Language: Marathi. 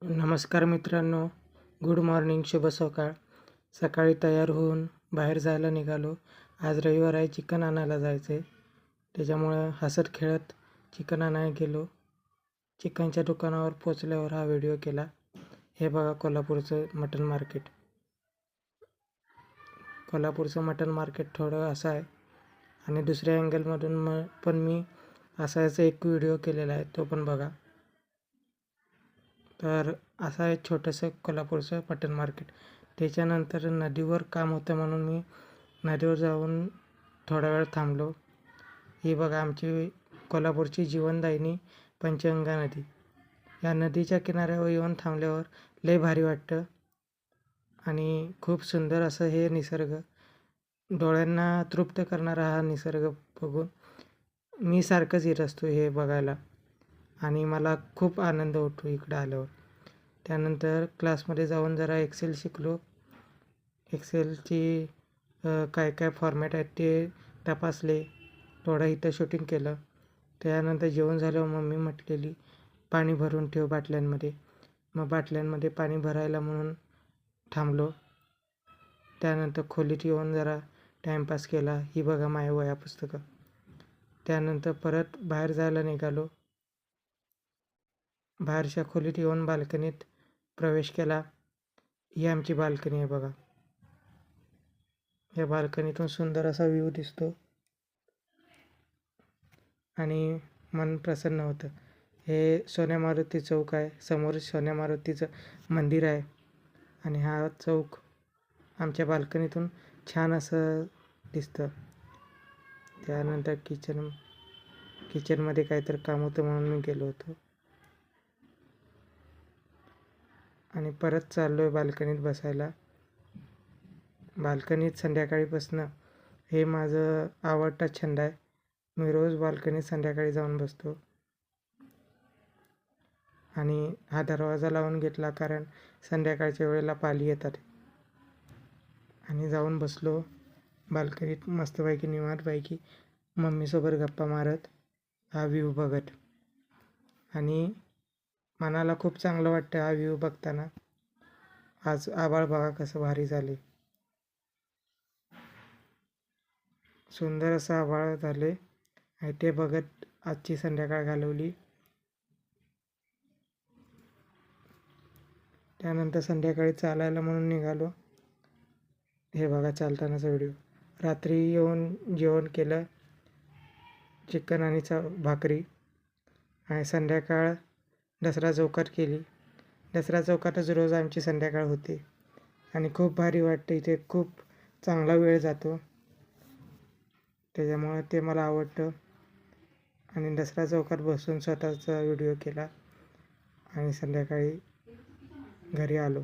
नमस्कार मित्रांनो, गुड मॉर्निंग, शुभ सकाळ. सकाळी तयार होऊन बाहेर जायला निघालो. आज रविवार आहे, चिकन आणायला जायचं आहे. त्याच्यामुळं हसत खेळत चिकन आणायला गेलो. चिकनच्या दुकानावर पोचल्यावर हा व्हिडिओ केला. हे बघा कोल्हापूरचं मटण मार्केट. कोल्हापूरचं मटण मार्केट थोडं असं आहे आणि दुसऱ्या अँगलमधून पण मी असाच एक व्हिडिओ केलेला आहे, तो पण बघा. तर असं आहे छोटंसं कोल्हापूरचं मटण मार्केट. त्याच्यानंतर नदीवर काम होतं म्हणून मी नदीवर जाऊन थोडा वेळ थांबलो. ही बघा आमची कोल्हापूरची जीवनदायिनी पंचगंगा नदी. या नदीच्या किनाऱ्यावर येऊन थांबल्यावर लय भारी वाटतं आणि खूप सुंदर असं हे निसर्ग, डोळ्यांना तृप्त करणारा हा निसर्ग बघून मी सारखंच येत असतो हे बघायला आणि मला खूप आनंद होतो इकडं आल्यावर. त्यानंतर क्लासमध्ये जाऊन जरा एक्सेल शिकलो. एक्सेलची काय काय फॉर्मॅट आहेत ते तपासले. थोडं इथं शूटिंग केलं. त्यानंतर जेवण झाल्यावर मम्मी म्हटलेली पाणी भरून ठेव बाटल्यांमध्ये. मग बाटल्यांमध्ये पाणी भरायला म्हणून थांबलो. त्यानंतर खोलीत येऊन जरा टाईमपास केला. ही बघा माझ्या वह्या पुस्तकं. त्यानंतर परत बाहेर जायला निघालो. बाहेरच्या खोलीत येऊन बाल्कनीत प्रवेश केला. ही आमची बाल्कनी आहे बघा. या बाल्कनीतून सुंदर असा व्ह्यू दिसतो आणि मन प्रसन्न होतं. हे सोन्या मारुती चौक आहे. समोर सोन्या मारुतीचं मंदिर आहे आणि हा चौक आमच्या बाल्कनीतून छान असं दिसतं. त्यानंतर किचनमध्ये काहीतरी काम होतं म्हणून मी गेलो होतो आणि परत चाललो आहे बाल्कनीत बसायला. बाल्कनीत संध्याकाळीपासनं हे माझं आवडता छंद आहे. मी रोज बाल्कनीत संध्याकाळी जाऊन बसतो आणि हा दरवाजा लावून घेतला कारण संध्याकाळच्या वेळेला पाली येतात. आणि जाऊन बसलो बाल्कनीत मस्तपैकी निवांतपैकी मम्मीसोबत गप्पा मारत हा व्ह्यू बघत आणि मनाला खूप चांगलं वाटतं हा व्ह्यू बघताना. आज आभाळ बघा कसं भारी झाले, सुंदर असं आभाळ झाले आणि ते बघत आजची संध्याकाळ घालवली. त्यानंतर संध्याकाळी चालायला म्हणून निघालो. हे बघा चालतानाचा व्हिडिओ. रात्री येऊन जेवण केलं, चिकन आणि भाकरी, आणि संध्याकाळ दसरा चौकात केली. दसरा चौकातच रोज आमची संध्याकाळ होते आणि खूप भारी वाटतं. इथे खूप चांगला वेळ जातो, त्याच्यामुळं ते मला आवडतं. आणि दसरा चौकात बसून स्वतःचा व्हिडिओ केला आणि संध्याकाळी घरी आलो.